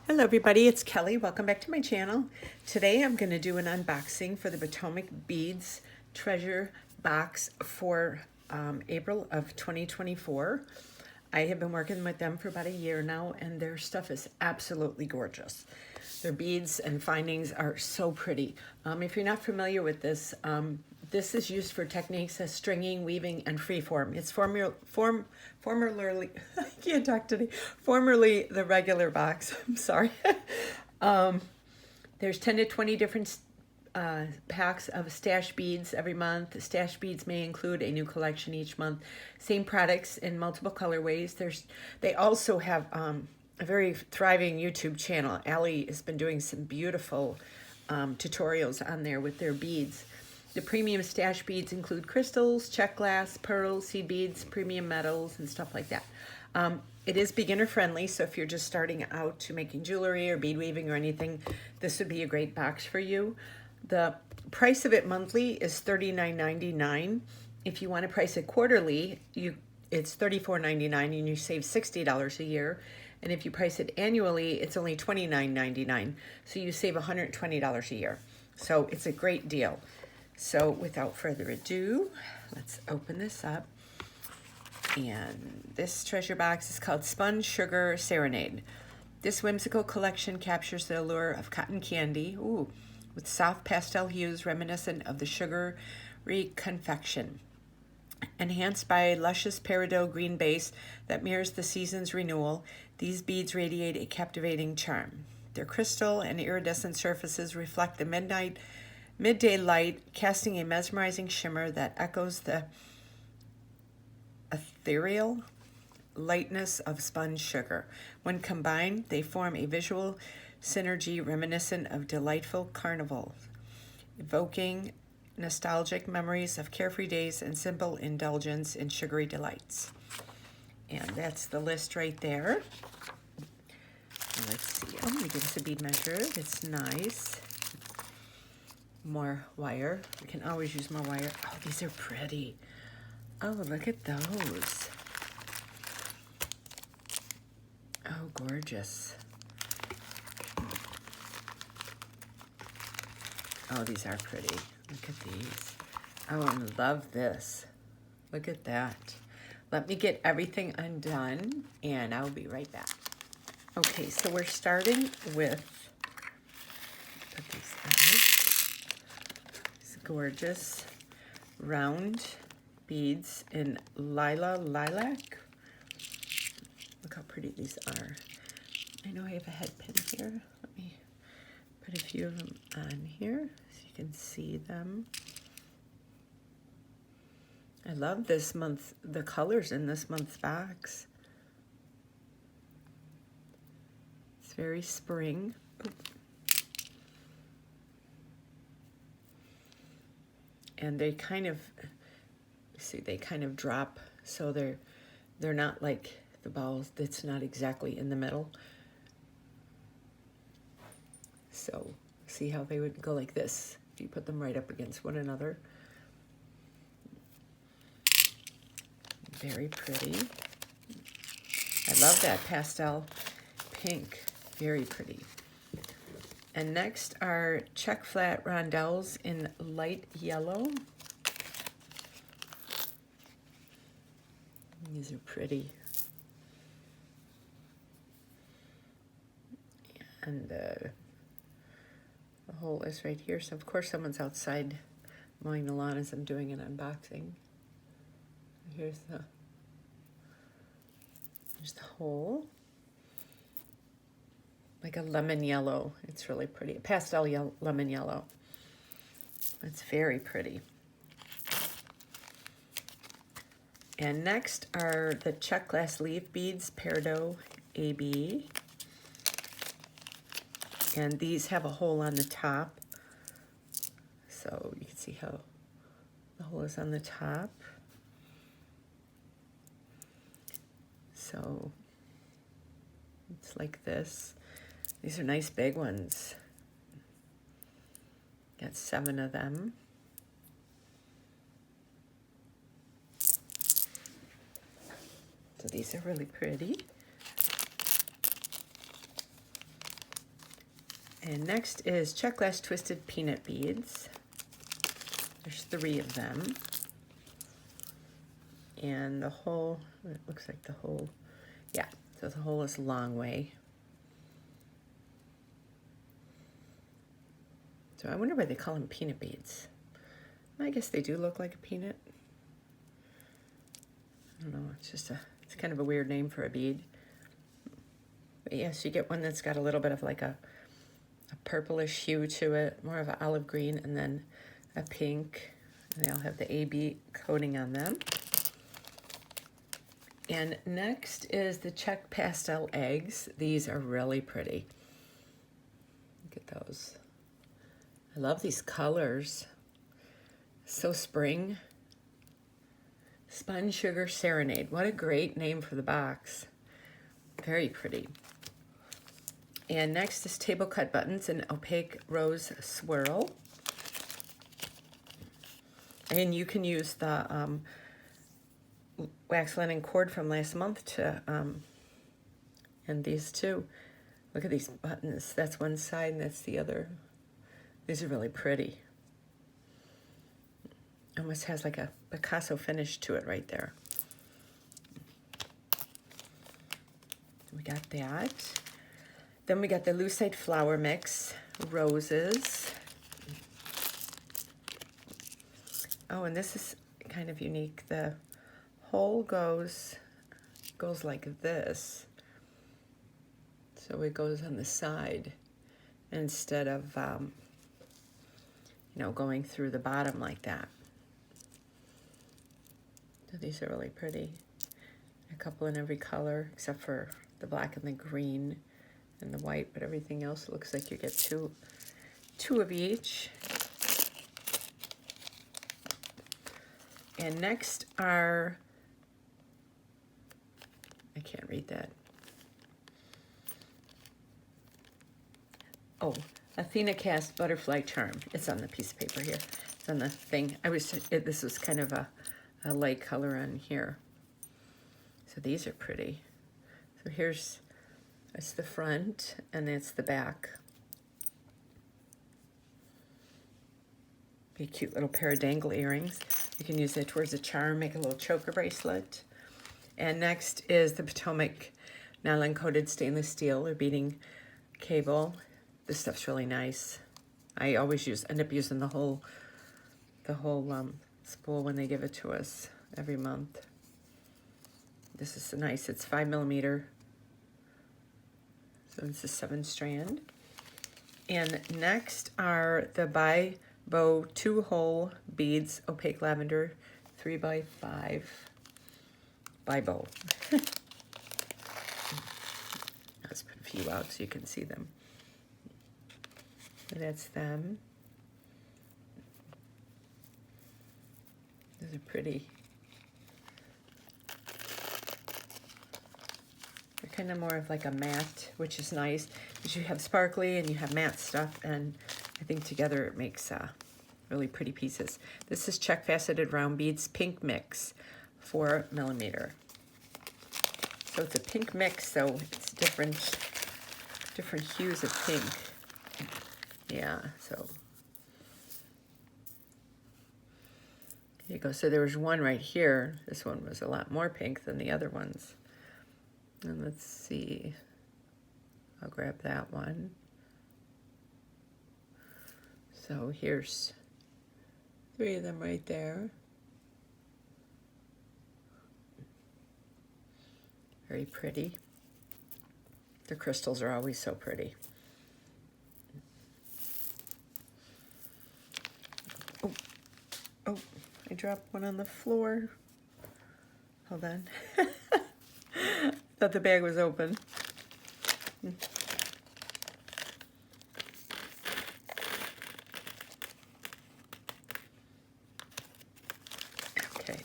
Hello everybody, it's Kelly. Welcome back to my channel. Today I'm going to do an unboxing for the Potomac Beads Treasure Box for April of 2024. I have been working with them for about a year now, and their stuff is absolutely gorgeous. Their beads and findings are so pretty. If you're not familiar with this, this is used for techniques as stringing, weaving, and freeform. It's formerly, I can't talk today, formerly the regular box. I'm sorry. There's 10 to 20 different packs of stash beads every month. Stash beads may include a new collection each month. Same products in multiple colorways. They also have a very thriving YouTube channel. Allie has been doing some beautiful tutorials on there with their beads. The premium stash beads include crystals, Czech glass, pearls, seed beads, premium metals, and stuff like that. It is beginner friendly, so if you're just starting out to making jewelry or bead weaving or anything, this would be a great box for you. The price of it monthly is $39.99. If you want to price it quarterly, it's $34.99 and you save $60 a year. And if you price it annually, it's only $29.99. So you save $120 a year. So it's a great deal. So without further ado, let's open this up. And this treasure box is called Spun Sugar Serenade. This whimsical collection captures the allure of cotton candy, with soft pastel hues reminiscent of the sugary confection. Enhanced by a luscious peridot green base that mirrors the season's renewal, these beads radiate a captivating charm. Their crystal and iridescent surfaces reflect the midday light, casting a mesmerizing shimmer that echoes the ethereal lightness of spun sugar. When combined, they form a visual synergy reminiscent of delightful carnivals, evoking nostalgic memories of carefree days and simple indulgence in sugary delights. And that's the list right there. Let's see. Oh, we give us a bead measure. It's nice. More wire. We can always use more wire. Oh, these are pretty. Oh, look at those. Oh, gorgeous. Oh, these are pretty. Look at these. Oh, I love this. Look at that. Let me get everything undone, and I'll be right back. Okay, so we're starting with, put these out. These gorgeous round beads in lilac. Look how pretty these are. I know I have a head pin here. Let me put a few of them on here so you can see them. I love this month, the colors in this month's box. It's very spring. And they kind of, see, they kind of drop, so they're not like the balls that's not exactly in the middle. So see how they would go like this if you put them right up against one another. Very pretty. I love that pastel pink. Very pretty. And next are Czech flat rondelles in light yellow. These are pretty. And the hole is right here. So of course someone's outside mowing the lawn as I'm doing an unboxing. Here's the There's the hole. Like a lemon yellow. It's really pretty. A pastel yellow, lemon yellow. It's very pretty. And next are the Czech glass leaf beads, Peridot AB. And these have a hole on the top. So you can see how the hole is on the top. So it's like this. These are nice big ones. Got 7 of them. So these are really pretty. And next is Czech glass twisted peanut beads. There's 3 of them. And the hole, it looks like the hole, yeah, so the hole is a long way. So I wonder why they call them peanut beads. I guess they do look like a peanut. I don't know, it's kind of a weird name for a bead. But yes, you get one that's got a little bit of like a purplish hue to it, more of an olive green, and then a pink. And they all have the AB coating on them. And next is the Czech pastel eggs. These are really pretty. Look at those. I love these colors. So spring. Spun Sugar Serenade. What a great name for the box. Very pretty. And next is table cut buttons in opaque rose swirl. And you can use the wax linen cord from last month to, and these two. Look at these buttons. That's one side and that's the other. These are really pretty. Almost has like a Picasso finish to it right there. We got that. Then we got the Lucite Flower Mix Roses. Oh, and this is kind of unique. The hole goes like this. So it goes on the side instead of, you know, going through the bottom like that. So these are really pretty. A couple in every color except for the black and the green and the white, but everything else looks like you get two of each. And next are, I can't read that. Oh, Athena Cast Butterfly Charm. It's on the piece of paper here. It's on the thing. This was kind of a light color on here. So these are pretty. So that's the front and that's the back. Be a cute little pair of dangle earrings. You can use that towards a charm, make a little choker bracelet. And next is the Potomac nylon coated stainless steel or beading cable. This stuff's really nice. I always end up using the whole spool when they give it to us every month. This is nice. It's 5mm. So it's a 7-strand. And next are the By Bow 2-hole beads, opaque lavender, 3x5 By Bow. Let's put a few out so you can see them. So that's them. Those are pretty. They're kind of more of like a matte, which is nice because you have sparkly and you have matte stuff, and I think together it makes really pretty pieces. This is Czech Faceted Round Beads Pink Mix, 4mm. So it's a pink mix, so it's different hues of pink. Yeah, so here you go. So there was one right here. This one was a lot more pink than the other ones. And let's see. I'll grab that one. So here's 3 of them right there. Very pretty. The crystals are always so pretty. Oh, oh, I dropped one on the floor. Hold on. Thought the bag was open. Okay.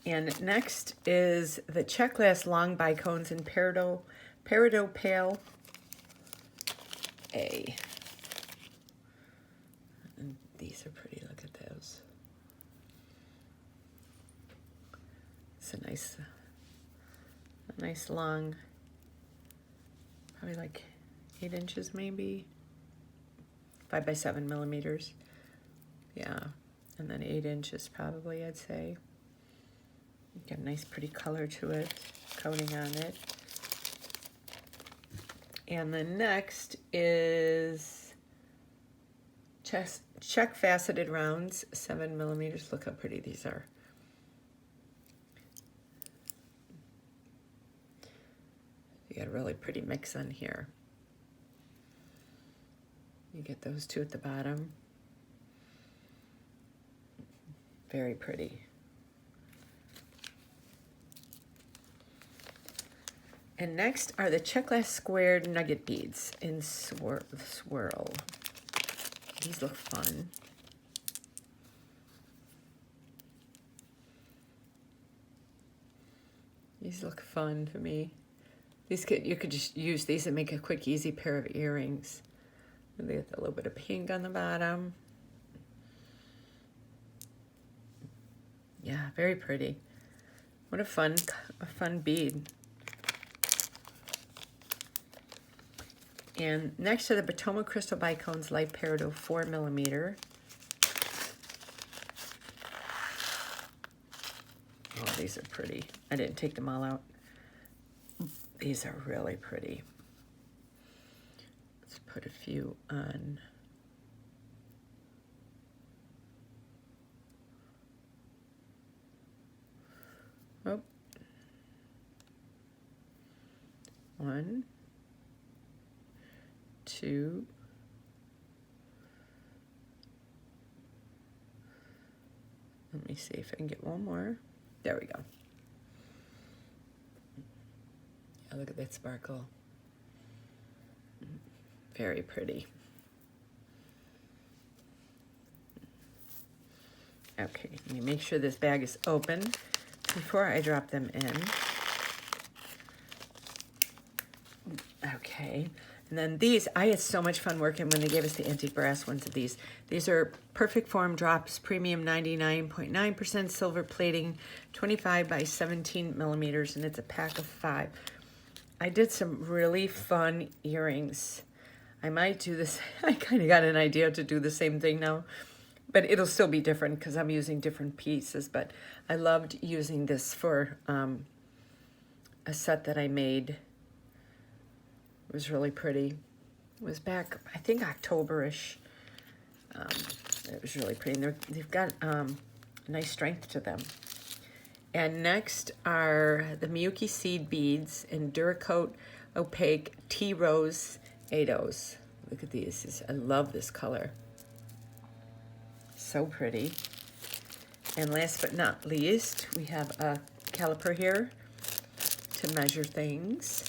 And next is the Czech glass long bicones in Peridot Pale A. And these are pretty. Look at those. It's a nice long, probably like 8 inches maybe, 5 by 7 millimeters. Yeah, and then 8 inches probably, I'd say. Get a nice pretty color to it, coating on it. And the next is Czech faceted rounds, 7 millimeters. Look how pretty these are. You got a really pretty mix on here. You get those two at the bottom. Very pretty. And next are the Czech glass squared nugget beads in swirl. These look fun. These look fun to me. You could just use these and make a quick, easy pair of earrings. And they get a little bit of pink on the bottom. Yeah, very pretty. What a fun bead. And next are the Potomac Crystal Bicones Light Peridot 4 millimeter. Oh, these are pretty. I didn't take them all out. These are really pretty. Let's put a few on. Oh. 1, 2. Let me see if I can get one more. There we go. Yeah, look at that sparkle. Very pretty. Okay, let me make sure this bag is open before I drop them in. Okay, and then these, I had so much fun working when they gave us the antique brass ones of these. These are Perfect Form Drops, premium 99.9% silver plating, 25 by 17 millimeters, and it's a pack of 5. I did some really fun earrings. I might do this. I kind of got an idea to do the same thing now, but it'll still be different because I'm using different pieces. But I loved using this for a set that I made. It was really pretty. It was back, I think, October-ish. It was really pretty. And they've got a nice strength to them. And next are the Miyuki Seed Beads in Duracoat Opaque Tea Rose 8/0s. Look at these. I love this color. So pretty. And last but not least, we have a caliper here to measure things.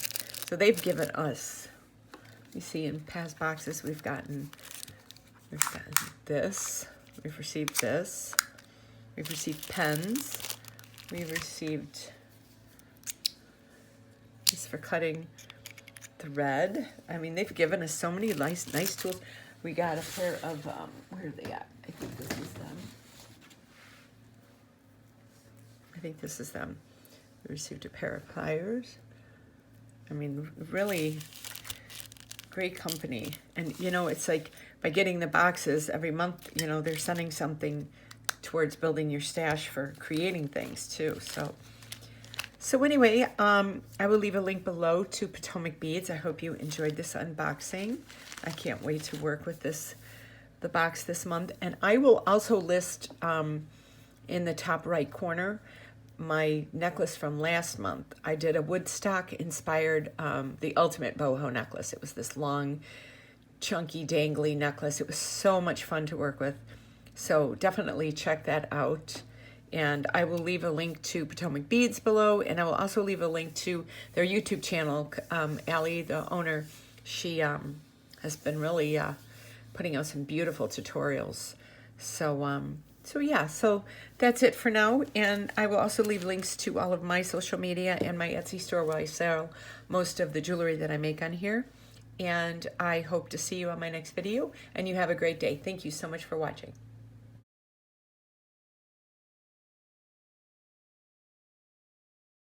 So they've given us, you see in past boxes, we've gotten this. We've received this. We've received pens. We've received this for cutting thread. I mean, they've given us so many nice tools. We got a pair of, where are they at? I think this is them. I think this is them. We received a pair of pliers. I mean, really great company. And, you know, it's like by getting the boxes every month, you know, they're sending something towards building your stash for creating things too. So anyway, I will leave a link below to Potomac beads. I hope you enjoyed this unboxing. I can't wait to work with the box this month. And I will also list in the top right corner my necklace from last month. I did a Woodstock inspired, the ultimate boho necklace. It was this long, chunky, dangly necklace. It was so much fun to work with. So definitely check that out. And I will leave a link to Potomac Beads below, and I will also leave a link to their YouTube channel. Allie, the owner, she has been really putting out some beautiful tutorials. So yeah, so that's it for now. And I will also leave links to all of my social media and my Etsy store where I sell most of the jewelry that I make on here. And I hope to see you on my next video, and you have a great day. Thank you so much for watching.